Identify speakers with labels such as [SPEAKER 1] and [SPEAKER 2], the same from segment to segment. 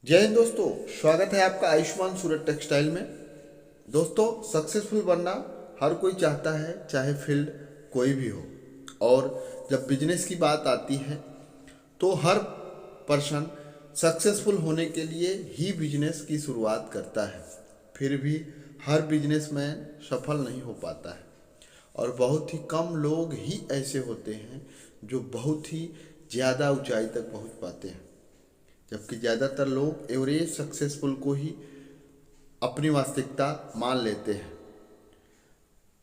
[SPEAKER 1] जय हिंद दोस्तों। स्वागत है आपका आयुष्मान सूरत टेक्सटाइल में। दोस्तों, सक्सेसफुल बनना हर कोई चाहता है, चाहे फील्ड कोई भी हो। और जब बिजनेस की बात आती है तो हर पर्सन सक्सेसफुल होने के लिए ही बिजनेस की शुरुआत करता है। फिर भी हर बिजनेसमैन सफल नहीं हो पाता है और बहुत ही कम लोग ही ऐसे होते हैं जो बहुत ही ज़्यादा ऊंचाई तक पहुंच पाते हैं, जबकि ज़्यादातर लोग एवरेज सक्सेसफुल को ही अपनी वास्तविकता मान लेते हैं।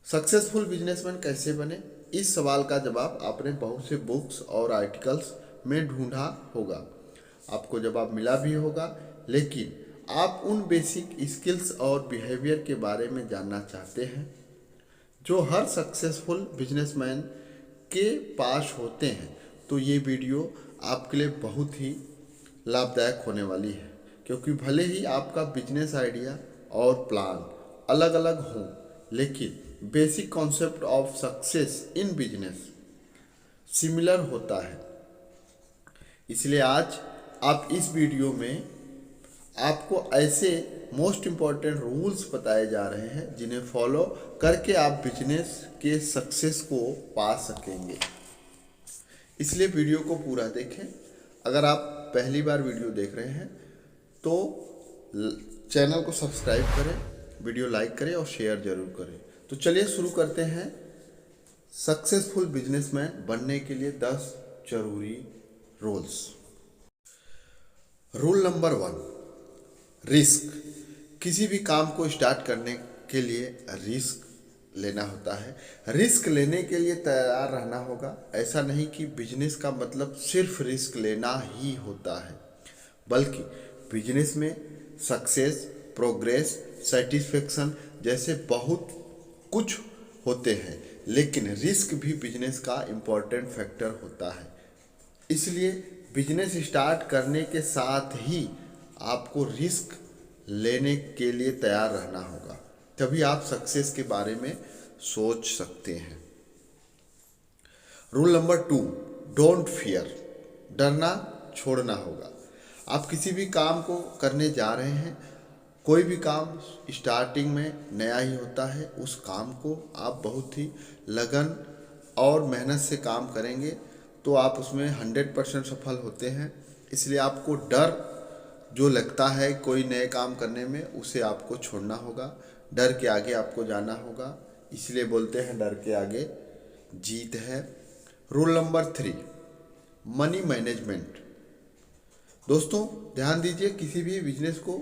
[SPEAKER 1] सक्सेसफुल बिजनेसमैन कैसे बने, इस सवाल का जवाब आपने बहुत से बुक्स और आर्टिकल्स में ढूंढा होगा, आपको जवाब मिला भी होगा। लेकिन आप उन बेसिक स्किल्स और बिहेवियर के बारे में जानना चाहते हैं जो हर सक्सेसफुल बिजनेसमैन के पास होते हैं, तो ये वीडियो आपके लिए बहुत ही लाभदायक होने वाली है। क्योंकि भले ही आपका बिजनेस आइडिया और प्लान अलग अलग हों, लेकिन basic concept of success in business similar होता है। इसलिए आज आप इस वीडियो में आपको ऐसे मोस्ट इम्पॉर्टेंट रूल्स बताए जा रहे हैं जिन्हें फॉलो करके आप बिजनेस के सक्सेस को पा सकेंगे। इसलिए वीडियो को पूरा देखें। अगर आप पहली बार वीडियो देख रहे हैं तो चैनल को सब्सक्राइब करें, वीडियो लाइक करें और शेयर जरूर करें। तो चलिए शुरू करते हैं। सक्सेसफुल बिजनेसमैन बनने के लिए 10 जरूरी रूल्स। Rule number 1, risk. किसी भी काम को स्टार्ट करने के लिए रिस्क लेना होता है। रिस्क लेने के लिए तैयार रहना होगा। ऐसा नहीं कि बिजनेस का मतलब सिर्फ रिस्क लेना ही होता है, बल्कि बिजनेस में सक्सेस, प्रोग्रेस, सेटिस्फेक्शन जैसे बहुत कुछ होते हैं, लेकिन रिस्क भी बिजनेस का इम्पोर्टेंट फैक्टर होता है। इसलिए बिजनेस स्टार्ट करने के साथ ही आपको रिस्क लेने के लिए तैयार रहना होगा, तभी आप सक्सेस के बारे में सोच सकते हैं। Rule number 2, don't fear. डरना छोड़ना होगा। आप किसी भी काम को करने जा रहे हैं, कोई भी काम स्टार्टिंग में नया ही होता है। उस काम को आप बहुत ही लगन और मेहनत से काम करेंगे तो आप उसमें 100% सफल होते हैं। इसलिए आपको डर जो लगता है कोई नए काम करने में, उसे आपको छोड़ना होगा। डर के आगे आपको जाना होगा। इसलिए बोलते हैं डर के आगे जीत है। Rule number 3, money management. दोस्तों ध्यान दीजिए, किसी भी बिजनेस को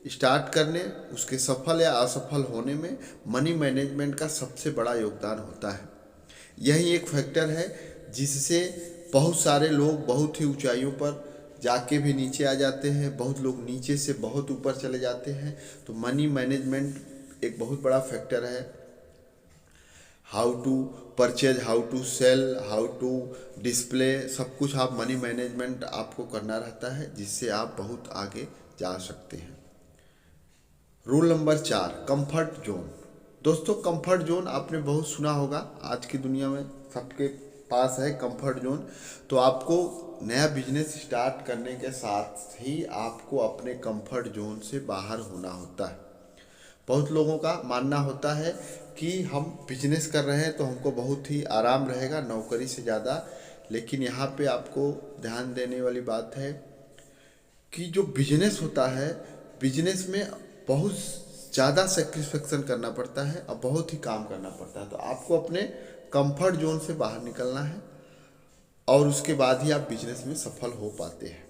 [SPEAKER 1] स्टार्ट करने, उसके सफल या असफल होने में मनी मैनेजमेंट का सबसे बड़ा योगदान होता है। यही एक फैक्टर है जिससे बहुत सारे लोग बहुत ही ऊंचाइयों पर जाके भी नीचे आ जाते हैं, बहुत लोग नीचे से बहुत ऊपर चले जाते हैं। तो मनी मैनेजमेंट एक बहुत बड़ा फैक्टर है। How to purchase, how to sell, how to display, सब कुछ आप मनी मैनेजमेंट आपको करना रहता है, जिससे आप बहुत आगे जा सकते हैं। Rule number 4, comfort zone. दोस्तों कंफर्ट जोन आपने बहुत सुना होगा, आज की दुनिया में सबके पास है कंफर्ट जोन। तो आपको नया बिजनेस स्टार्ट करने के साथ ही आपको अपने कंफर्ट जोन से बाहर होना होता है। बहुत लोगों का मानना होता है कि हम बिजनेस कर रहे हैं तो हमको बहुत ही आराम रहेगा नौकरी से ज़्यादा। लेकिन यहाँ पे आपको ध्यान देने वाली बात है कि जो बिजनेस होता है, बिजनेस में बहुत ज़्यादा सेक्रीफिकेशन करना पड़ता है और बहुत ही काम करना पड़ता है। तो आपको अपने कंफर्ट जोन से बाहर निकलना है और उसके बाद ही आप बिजनेस में सफल हो पाते हैं।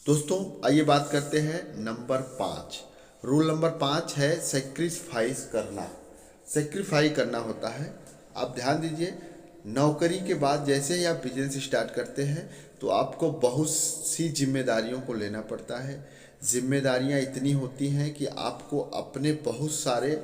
[SPEAKER 1] दोस्तों आइए बात करते हैं नंबर 5। रूल नंबर 5 है सेक्रीफाइस करना। सेक्रीफाई करना होता है। आप ध्यान दीजिए, नौकरी के बाद जैसे ही आप बिजनेस स्टार्ट करते हैं तो आपको बहुत सी जिम्मेदारियों को लेना पड़ता है। जिम्मेदारियां इतनी होती हैं कि आपको अपने बहुत सारे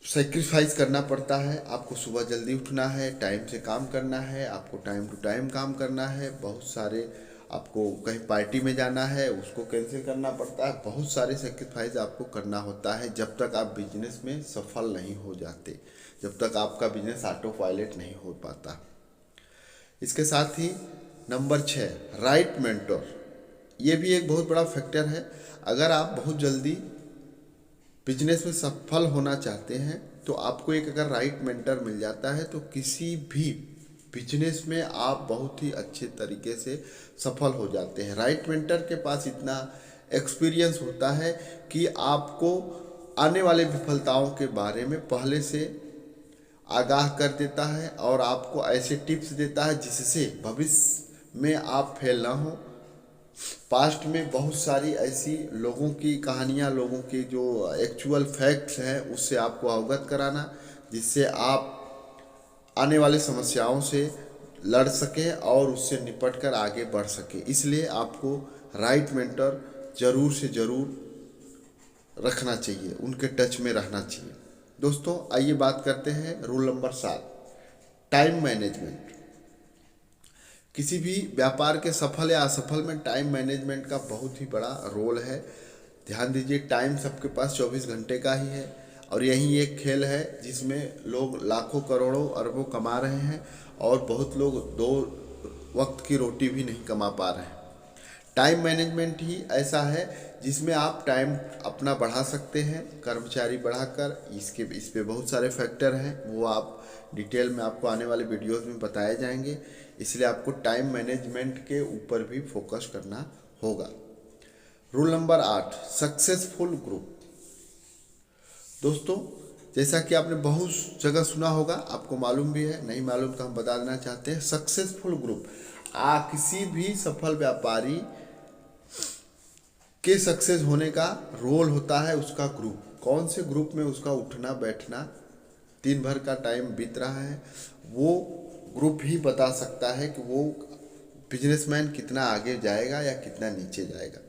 [SPEAKER 1] सेक्रीफाइस करना पड़ता है। आपको सुबह जल्दी उठना है, टाइम से काम करना है, आपको टाइम टू टाइम काम करना है। बहुत सारे आपको कहीं पार्टी में जाना है, उसको कैंसिल करना पड़ता है। बहुत सारे सेक्रीफाइस आपको करना होता है जब तक आप बिजनेस में सफल नहीं हो जाते, जब तक आपका बिजनेस ऑटो पायलट नहीं हो पाता। इसके साथ ही नंबर 6, राइट मेंटर। ये भी एक बहुत बड़ा फैक्टर है। अगर आप बहुत जल्दी बिजनेस में सफल होना चाहते हैं तो आपको एक अगर राइट मेंटर मिल जाता है तो किसी भी बिजनेस में आप बहुत ही अच्छे तरीके से सफल हो जाते हैं। राइट मेंटर के पास इतना एक्सपीरियंस होता है कि आपको आने वाले विफलताओं के बारे में पहले से आगाह कर देता है और आपको ऐसे टिप्स देता है जिससे भविष्य में आप फेल ना हो। पास्ट में बहुत सारी ऐसी लोगों की कहानियाँ, लोगों के जो एक्चुअल फैक्ट्स हैं उससे आपको अवगत कराना, जिससे आप आने वाले समस्याओं से लड़ सकें और उससे निपट कर आगे बढ़ सकें। इसलिए आपको राइट मेंटर ज़रूर से ज़रूर रखना चाहिए, उनके टच में रहना चाहिए। दोस्तों आइए बात करते हैं रूल नंबर 7, टाइम मैनेजमेंट। किसी भी व्यापार के सफल या असफल में टाइम मैनेजमेंट का बहुत ही बड़ा रोल है। ध्यान दीजिए, टाइम सबके पास 24 घंटे का ही है और यही एक खेल है जिसमें लोग लाखों करोड़ों अरबों कमा रहे हैं और बहुत लोग 2 वक्त की रोटी भी नहीं कमा पा रहे हैं। टाइम मैनेजमेंट ही ऐसा है जिसमें आप टाइम अपना बढ़ा सकते हैं, कर्मचारी बढ़ाकर। इस पे बहुत सारे फैक्टर हैं, वो आप डिटेल में आपको आने वाले वीडियोस में बताए जाएंगे। इसलिए आपको टाइम मैनेजमेंट के ऊपर भी फोकस करना होगा। Rule number 8, successful group. दोस्तों जैसा कि आपने बहुत जगह सुना होगा, आपको मालूम भी है, नहीं मालूम तो हम बता देना चाहते हैं। सक्सेसफुल ग्रुप, किसी भी सफल व्यापारी के सक्सेस होने का रोल होता है उसका ग्रुप। कौन से ग्रुप में उसका उठना बैठना, दिन भर का टाइम बीत रहा है, वो ग्रुप ही बता सकता है कि वो बिजनेसमैन कितना आगे जाएगा या कितना नीचे जाएगा।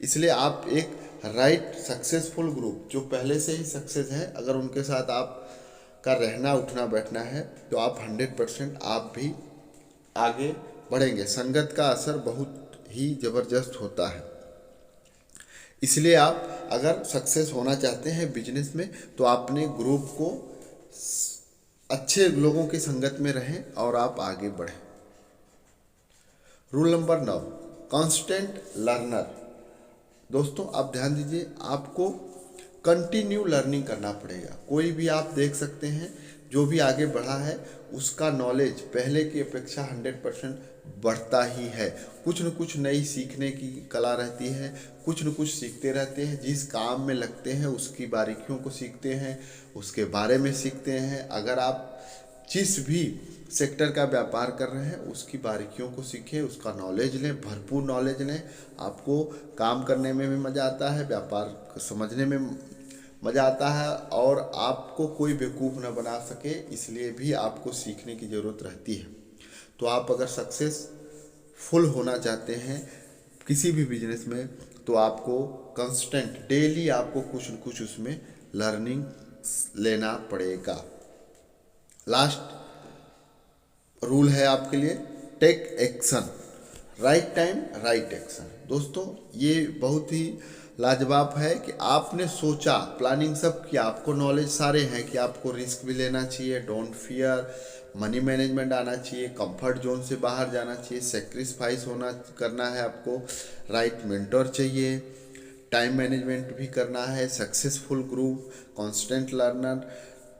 [SPEAKER 1] इसलिए आप एक राइट सक्सेसफुल ग्रुप, जो पहले से ही सक्सेस है, अगर उनके साथ आप का रहना उठना बैठना है तो आप 100% आप भी आगे बढ़ेंगे। संगत का असर बहुत ही ज़बरदस्त होता है। इसलिए आप अगर सक्सेस होना चाहते हैं बिजनेस में तो अपने ग्रुप को अच्छे लोगों की संगत में रहें और आप आगे बढ़ें। Rule number 9, constant learner. दोस्तों आप ध्यान दीजिए, आपको कंटिन्यू लर्निंग करना पड़ेगा। कोई भी आप देख सकते हैं जो भी आगे बढ़ा है उसका नॉलेज पहले की अपेक्षा 100% बढ़ता ही है। कुछ न कुछ नई सीखने की कला रहती है, कुछ न कुछ सीखते रहते हैं। जिस काम में लगते हैं उसकी बारीकियों को सीखते हैं, उसके बारे में सीखते हैं। अगर आप जिस भी सेक्टर का व्यापार कर रहे हैं उसकी बारीकियों को सीखें, उसका नॉलेज लें, भरपूर नॉलेज लें। आपको काम करने में भी मज़ा आता है, व्यापार समझने में मज़ा आता है और आपको कोई बेवकूफ़ न बना सके, इसलिए भी आपको सीखने की ज़रूरत रहती है। तो आप अगर सक्सेसफुल होना चाहते हैं किसी भी बिजनेस में तो आपको कंस्टेंट डेली आपको कुछ न कुछ उसमें लर्निंग लेना पड़ेगा। लास्ट रूल है आपके लिए, take action, right time right action. दोस्तों ये बहुत ही लाजवाब है कि आपने सोचा, प्लानिंग सब किया, आपको नॉलेज सारे हैं कि आपको रिस्क भी लेना चाहिए, डोंट फियर, मनी मैनेजमेंट आना चाहिए, कंफर्ट जोन से बाहर जाना चाहिए, सेक्रीफाइस होना करना है, आपको राइट मेंटर चाहिए, टाइम मैनेजमेंट भी करना है, successful group, constant learner,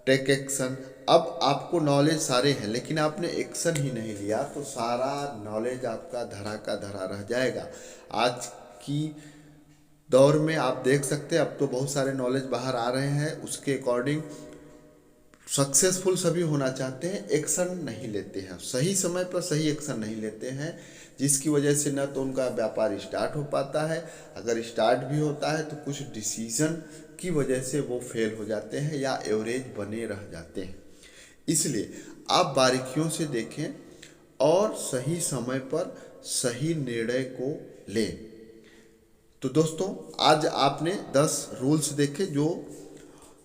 [SPEAKER 1] take action. अब आपको नॉलेज सारे हैं लेकिन आपने एक्शन ही नहीं लिया तो सारा नॉलेज आपका धरा का धरा रह जाएगा। आज की दौर में आप देख सकते हैं अब तो बहुत सारे नॉलेज बाहर आ रहे हैं, उसके अकॉर्डिंग सक्सेसफुल सभी होना चाहते हैं, एक्शन नहीं लेते हैं, सही समय पर सही एक्शन नहीं लेते हैं, जिसकी वजह से न तो उनका व्यापार स्टार्ट हो पाता है, अगर स्टार्ट भी होता है तो कुछ डिसीजन की वजह से वो फेल हो जाते हैं या एवरेज बने रह जाते हैं। इसलिए आप बारीकियों से देखें और सही समय पर सही निर्णय को लें। तो दोस्तों आज आपने 10 रूल्स देखे जो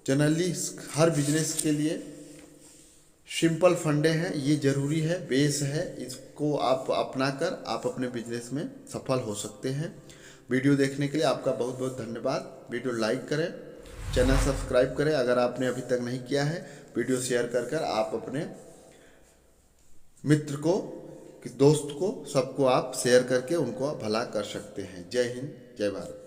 [SPEAKER 1] जनरली हर बिजनेस के लिए सिंपल फंडे हैं, ये ज़रूरी है, बेस है, इसको आप अपना कर आप अपने बिजनेस में सफल हो सकते हैं। वीडियो देखने के लिए आपका बहुत बहुत धन्यवाद। वीडियो लाइक करें, चैनल सब्सक्राइब करें अगर आपने अभी तक नहीं किया है, वीडियो शेयर कर कर आप अपने मित्र को कि दोस्त को सबको आप शेयर करके उनको भला कर सकते हैं। जय हिंद, जय भारत।